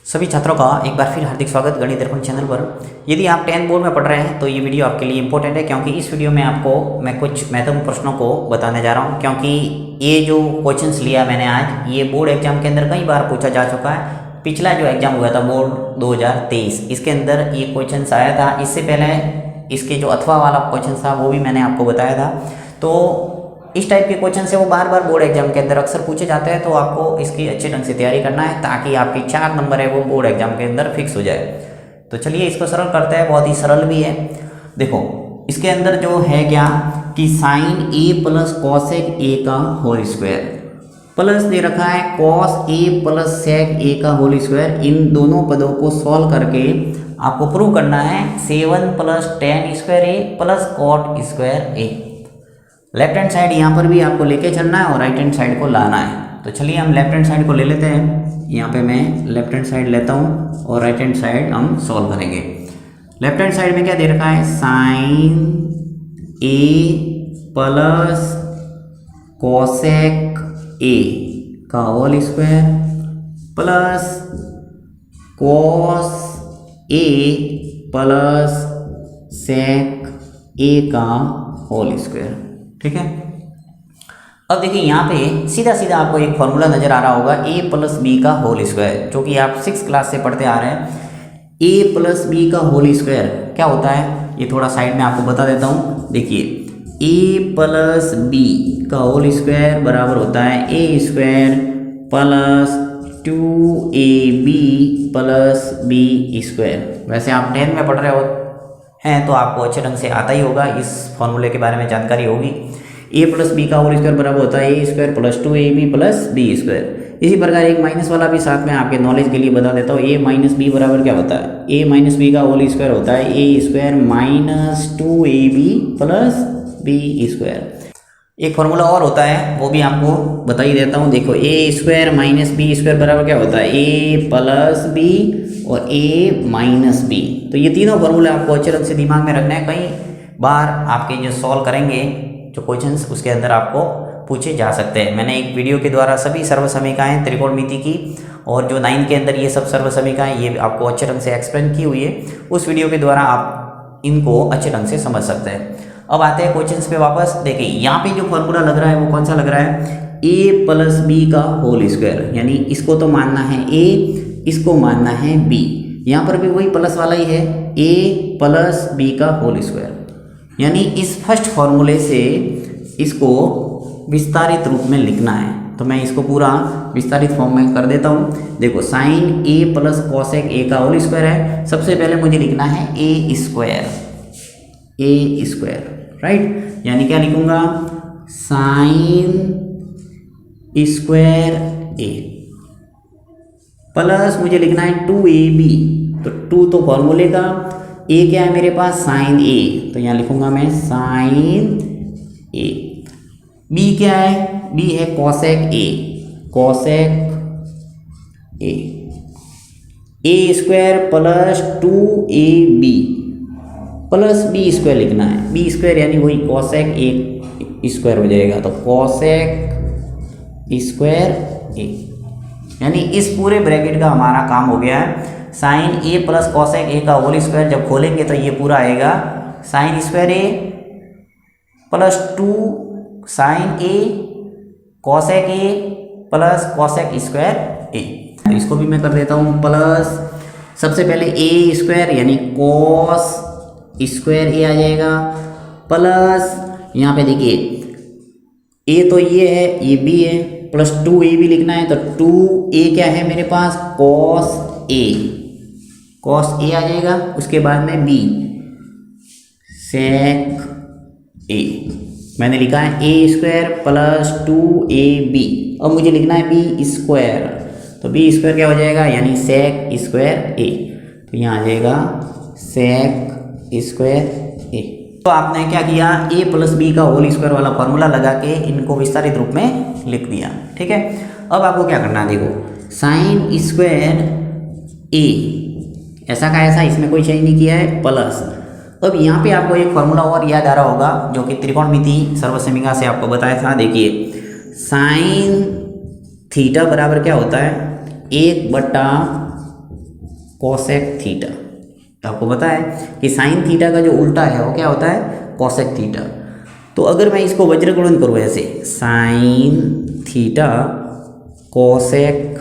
सभी छात्रों का एक बार फिर हार्दिक स्वागत गणित दर्पण चैनल पर। यदि आप 10th बोर्ड में पढ़ रहे हैं तो ये वीडियो आपके लिए इंपॉर्टेंट है, क्योंकि इस वीडियो में आपको मैं कुछ महत्वपूर्ण प्रश्नों को बताने जा रहा हूँ। क्योंकि ये जो क्वेश्चंस लिया मैंने आज, ये बोर्ड एग्जाम के अंदर कई बार पूछा जा चुका है। पिछला जो एग्जाम हुआ था बोर्ड 2023, इसके अंदर ये क्वेश्चन आया था। इससे पहले इसके जो अथवा वाला क्वेश्चन था वो भी मैंने आपको बताया था। तो इस टाइप के क्वेश्चन से वो बार बार बोर्ड एग्जाम के अंदर अक्सर पूछे जाते हैं, तो आपको इसकी अच्छे ढंग से तैयारी करना है ताकि आपके 4 नंबर है वो बोर्ड एग्जाम के अंदर फिक्स हो जाए। तो चलिए इसको सरल करते हैं, बहुत ही सरल भी है। देखो इसके अंदर जो है क्या कि sine A plus cosec A का होल स्क्वायर प्लस दे रखा है cos A plus sec A का होल स्क्वायर। इन दोनों पदों को सॉल्व करके आपको प्रूव करना है 7 प्लस टेन स्क्वायर ए प्लस कॉट स्क्वायर ए। लेफ्ट हैंड साइड यहाँ पर भी आपको लेके चलना है और राइट हैंड साइड को लाना है। तो चलिए हम लेफ्ट हैंड साइड को ले लेते हैं। यहाँ पे मैं लेफ्ट हैंड साइड लेता हूँ और राइट हैंड साइड हम सॉल्व करेंगे। लेफ्ट हैंड साइड में क्या दे रखा है, sine A plus cosec A का whole square plus cos A plus sec A का होल स्क्वायर। ठीक है। अब देखिए यहाँ पे सीधा सीधा आपको एक फॉर्मूला नजर आ रहा होगा, a प्लस बी का होल स्क्वायर, जो कि आप 6th क्लास से पढ़ते आ रहे हैं। a प्लस बी का होल स्क्वायर क्या होता है, ये थोड़ा साइड में आपको बता देता हूँ। देखिए a प्लस बी का होल स्क्वायर बराबर होता है a square plus 2ab plus b square. वैसे आप 10th में पढ़ रहे हो हैं तो आपको अच्छे ढंग से आता ही होगा, इस फॉर्मूले के बारे में जानकारी होगी। a प्लस बी का होल स्क्वायर बराबर होता है a square plus 2ab plus b square. इसी प्रकार एक माइनस वाला भी साथ में आपके नॉलेज के लिए बता देता हूँ। a माइनस बी बराबर क्या होता है, a माइनस बी का होल स्क्वायर होता है a square minus 2ab plus b square. एक फॉर्मूला और होता है वो भी आपको बता ही देता हूँ। देखो a square minus b square बराबर क्या होता है, a प्लस बी और a माइनस बी। तो ये तीनों फॉर्मूले आपको अच्छे ढंग से दिमाग में रखना है। कई बार आपके जो सॉल्व करेंगे जो क्वेश्चंस उसके अंदर आपको पूछे जा सकते हैं। मैंने एक वीडियो के द्वारा सभी सर्वसमीकाएं त्रिकोणमिति की और जो 9 के अंदर ये सब सर्वसमीकाएं ये आपको अच्छे ढंग से एक्सप्लेन की हुई है। उस वीडियो के द्वारा आप इनको अच्छे ढंग से समझ सकते हैं। अब आते हैं क्वेश्चंस पे वापस। देखिए यहाँ पे जो फॉर्मूला लग रहा है वो कौन सा लग रहा है, a प्लस बी का होल स्क्वायर, यानी इसको तो मानना है a, इसको मानना है b। यहाँ पर भी वही प्लस वाला ही है, a प्लस बी का होल स्क्वायर। यानी इस फर्स्ट फॉर्मूले से इसको विस्तारित रूप में लिखना है। तो मैं इसको पूरा विस्तारित फॉर्म में कर देता हूँ। देखो sine a plus cosec a का होल स्क्वायर है। सबसे पहले मुझे लिखना है a स्क्वायर, राइट। यानी क्या लिखूंगा, साइन स्क्वायर a प्लस मुझे लिखना है 2ab। तो 2 तो फॉर्मूले का, a क्या है मेरे पास, साइन a, तो यहाँ लिखूंगा मैं साइन a। b क्या है, b है cosec a, a square plus 2ab plus b square लिखना है। बी स्क्वायर यानी वही कॉसेक a स्क्वायर हो जाएगा, तो कॉसेक स्क्वायर a। यानी इस पूरे ब्रैकेट का हमारा काम हो गया है। Sine a plus cosec a का होल स्क्वायर जब खोलेंगे तो ये पूरा आएगा sine square a plus 2 sine a cosec a plus cosec square a। इसको भी मैं कर देता हूँ प्लस, सबसे पहले a स्क्वायर यानी कॉस स्क्वायर a आ जाएगा, प्लस यहाँ पे देखिए a तो ये है, ये b है, प्लस 2ab लिखना है। तो 2a क्या है मेरे पास, कॉस a आ जाएगा। उसके बाद में b सेक a, मैंने लिखा है a स्क्वायर प्लस 2ab। अब मुझे लिखना है b स्क्वायर, तो b स्क्वायर क्या हो जाएगा, यानी सेक स्क्वायर a। तो यहाँ आ जाएगा सेक स्क्वायर a। तो आपने क्या किया, a प्लस बी का होल स्क्वायर वाला फॉर्मूला लगा के इनको विस्तारित रूप में लिख दिया। ठीक है। अब आपको क्या करना है, देखो साइन स्क्वायर a ऐसा का ऐसा, इसमें कोई चेंज नहीं किया है, प्लस। अब यहाँ पे आपको एक फॉर्मूला और याद आ रहा होगा जो कि त्रिकोणमिति सर्वसमीका से आपको बताया था। देखिए साइन थीटा बराबर क्या होता है, 1/2 कोसेक थीटा। आपको पता है कि साइन थीटा का जो उल्टा है वो क्या होता है, कोसेक थीटा। तो अगर मैं इसको वज्र गुणन करूँ ऐसे, साइन थीटा कोसेक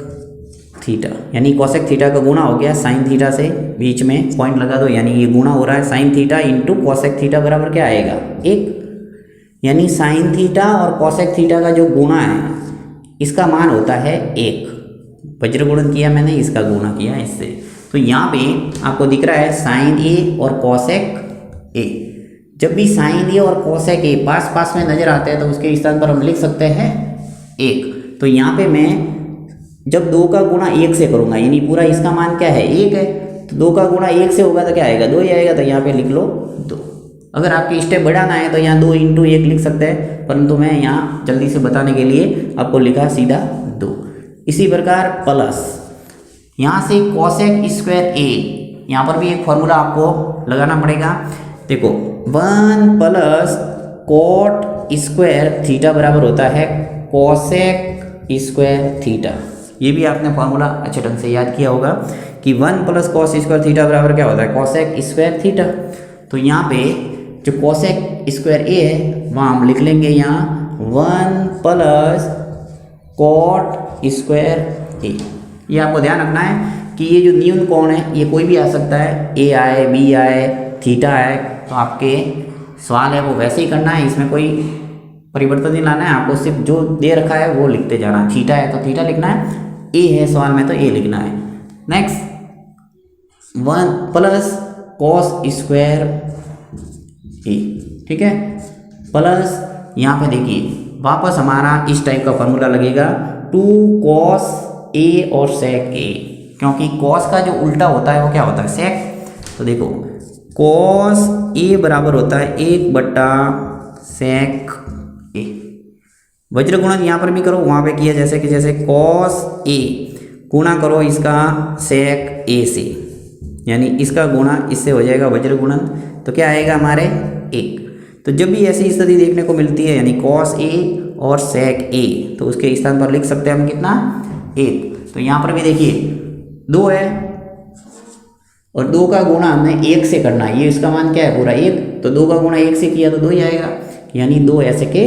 थीटा, यानी कोसेक थीटा का गुणा हो गया साइन थीटा से, बीच में पॉइंट लगा दो, यानी ये गुणा हो रहा है sine theta into cosec theta बराबर क्या आएगा, 1। यानी साइन थीटा और कोसेक थीटा का जो गुणा है इसका मान होता है 1। वज्र गुणन किया मैंने, इसका गुणा किया इससे। तो यहाँ पे आपको दिख रहा है साइन ए और कोसेक ए। जब भी साइन ए और कोसेक ए पास पास में नजर आते हैं तो उसके स्थान पर हम लिख सकते हैं 1। तो यहाँ पे मैं जब 2 का गुणा 1 से करूँगा, यानी पूरा इसका मान क्या है 1 है, तो 2 का गुणा 1 से होगा तो क्या आएगा, 2 ही आएगा। तो यहाँ पे लिख लो 2। अगर आपकी स्टेप बढ़ाना है तो यहाँ 2 × 1 लिख सकते हैं, परंतु मैं यहाँ जल्दी से बताने के लिए आपको लिखा सीधा 2। इसी प्रकार प्लस यहाँ से कोसेक स्क्वायर ए, यहाँ पर भी एक फॉर्मूला आपको लगाना पड़ेगा। देखो 1 प्लस कोट स्क्वायर थीटा बराबर होता है कोसेक स्क्वायर थीटा। ये भी आपने फॉर्मूला अच्छे ढंग से याद किया होगा कि 1 प्लस कोस स्क्वायर थीटा बराबर क्या होता है, कोसेक स्क्वायर थीटा। तो यहाँ पे जो कोसेक स्क्वायर ए है वहाँ हम लिख लेंगे यहाँ 1 प्लस कोट स्क्वायर ए। ये आपको ध्यान रखना है कि ये जो न्यून कोण है ये कोई भी आ सकता है, ए आए, बी आए, थीटा आए। तो आपके सवाल है वो वैसे ही करना है, इसमें कोई परिवर्तन नहीं लाना है। आपको सिर्फ जो दे रखा है वो लिखते जाना। थीटा है तो थीटा लिखना है, ए है सवाल में तो ए लिखना है। नेक्स्ट 1 प्लस कोस स्क्वायर ए, ठीक है, प्लस यहाँ पे देखिए वापस हमारा इस टाइप का फॉर्मूला लगेगा 2 कॉस ए और सेक ए, क्योंकि कॉस का जो उल्टा होता है वो क्या होता है, सेक। तो देखो कॉस ए बराबर होता है 1/सेक ए। वज्र गुणन यहाँ पर भी करो, वहाँ पे किया जैसे कि जैसे कॉस ए गुणा करो इसका सेक ए से, यानी इसका गुणा इससे हो जाएगा वज्र गुणन। तो क्या आएगा हमारे 1। तो जब भी ऐसी स्थिति देखने को मिलती है यानी कॉस ए और सेक ए, तो उसके स्थान पर लिख सकते हैं हम कितना, 1। तो यहाँ पर भी देखिए 2 है और 2 का गुणा हमने 1 से करना है, ये इसका मान क्या है पूरा 1। तो 2 का गुणा 1 से किया तो 2 ही आएगा, यानी 2 ऐसे के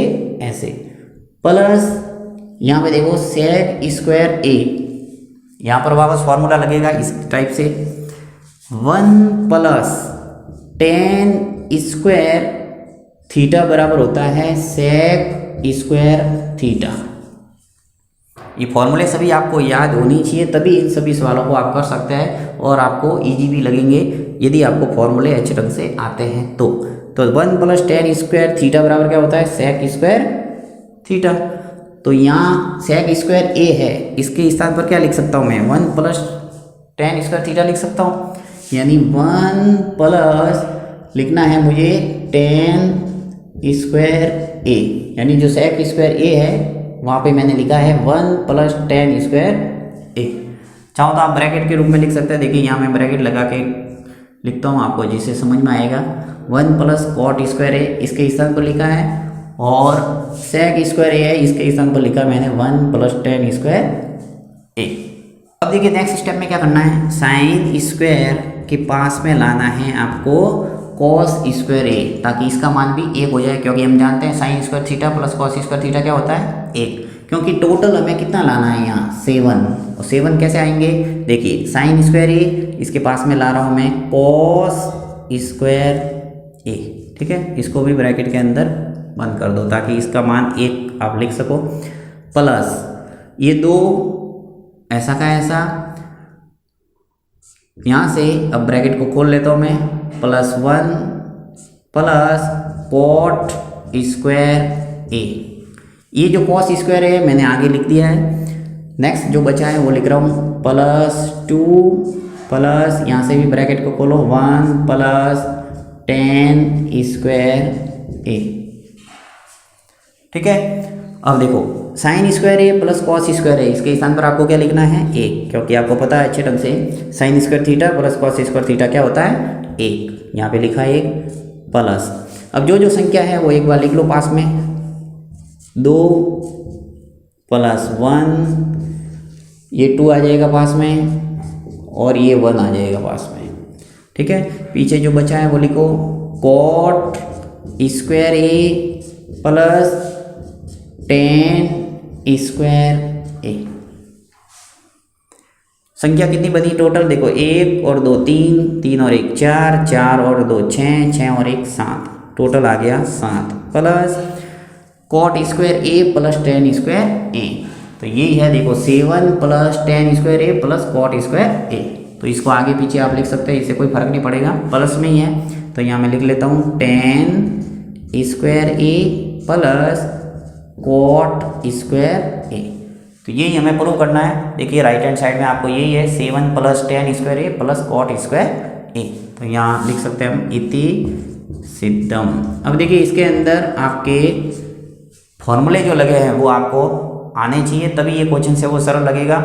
ऐसे। प्लस यहाँ पे देखो सेक स्क्वायर ए, यहाँ पर वापस फॉर्मूला लगेगा इस टाइप से 1 प्लस टेन स्क्वायर थीटा बराबर होता है सेक स्क्वायर थीटा। ये फॉर्मूले सभी आपको याद होनी चाहिए, तभी इन सभी सवालों को आप कर सकते हैं और आपको इजी भी लगेंगे यदि आपको फॉर्मूले अच्छे ढंग से आते हैं तो 1 प्लस टेन स्क्वायर थीटा बराबर क्या होता है, सेक स्क्वायर थीटा। तो यहाँ सेक स्क्वायर ए है, इसके स्थान पर क्या लिख सकता हूँ मैं, 1 प्लस टेन स्क्वायर थीटा लिख सकता हूँ, यानी 1 प्लस लिखना है मुझे टेन स्क्वायर ए, यानी जो सेक स्क्वायर ए है वहाँ पे मैंने लिखा है 1 प्लस टेन स्क्वायर ए। चाहो तो आप ब्रैकेट के रूप में लिख सकते हैं। देखिए यहाँ मैं ब्रैकेट लगा के लिखता हूँ आपको जिससे समझ में आएगा। 1 प्लस कॉट स्क्वायर ए इसके स्थान पर लिखा है और सेक स्क्वायर ए है, इसके स्थान पर लिखा मैंने 1 प्लस टेन स्क्वायर ए। अब देखिए नेक्स्ट स्टेप में क्या करना है, साइन स्क्वायर के पास में लाना है आपको कॉस स्क्वायर ए, ताकि इसका मान भी 1 हो जाए, क्योंकि हम जानते हैं sine square theta plus cos square theta क्या होता है 1। क्योंकि टोटल हमें कितना लाना है यहाँ 7, और 7 कैसे आएंगे, देखिए साइन स्क्वायर ए इसके पास में ला रहा हूँ मैं कॉस स्क्वायर ए, ठीक है, इसको भी ब्रैकेट के अंदर बंद कर दो ताकि इसका मान 1 आप लिख सको। प्लस ये 2 ऐसा का ऐसा, यहाँ से अब ब्रैकेट को खोल लेता हूँ मैं, +1 प्लस कॉट स्क्वायर ए। ये जो कॉस स्क्वायर है मैंने आगे लिख दिया है। नेक्स्ट जो बचा है वो लिख रहा हूँ +2 प्लस यहाँ से भी ब्रैकेट को खोलो 1 प्लस टेन स्क्वायर ए, ठीक है। अब देखो साइन स्क्वायर ए प्लस कॉस स्क्वायर ए, इसके स्थान पर आपको क्या लिखना है 1, क्योंकि आपको पता है अच्छे ढंग से sine square theta plus cos square theta क्या होता है 1। यहाँ पे लिखा है 1 प्लस, अब जो जो संख्या है वो एक बार लिख लो पास में, 2 प्लस 1 ये 2 आ जाएगा पास में, और ये 1 आ जाएगा पास में। ठीक है, पीछे जो बचा है वो लिखो कॉट स्क्वायर ए प्लस टेन स्क्वायर ए। संख्या कितनी बनी टोटल, देखो 1 और 2 3, 3 और 1 4, 4 और 2 6, 6 और 1 7, टोटल आ गया 7 प्लस कॉट स्क्वायर ए प्लस टेन स्क्वायर ए। तो यही है देखो 7 प्लस टेन स्क्वायर ए प्लस कॉट स्क्वायर ए। तो इसको आगे पीछे आप लिख सकते हैं, इससे कोई फर्क नहीं पड़ेगा, प्लस में ही है। तो यहाँ मैं लिख लेता हूँ टेन स्क्वायर ए प्लस कॉट स्क्वायर ए। तो यही हमें प्रूव करना है। देखिए राइट हैंड साइड में आपको यही है 7 प्लस टेन स्क्वायर ए प्लस कॉट स्क्वायर ए। तो यहाँ लिख सकते हैं हम इति सिद्धम। अब देखिए इसके अंदर आपके फॉर्मूले जो लगे हैं वो आपको आने चाहिए, तभी ये क्वेश्चन से वो सरल लगेगा।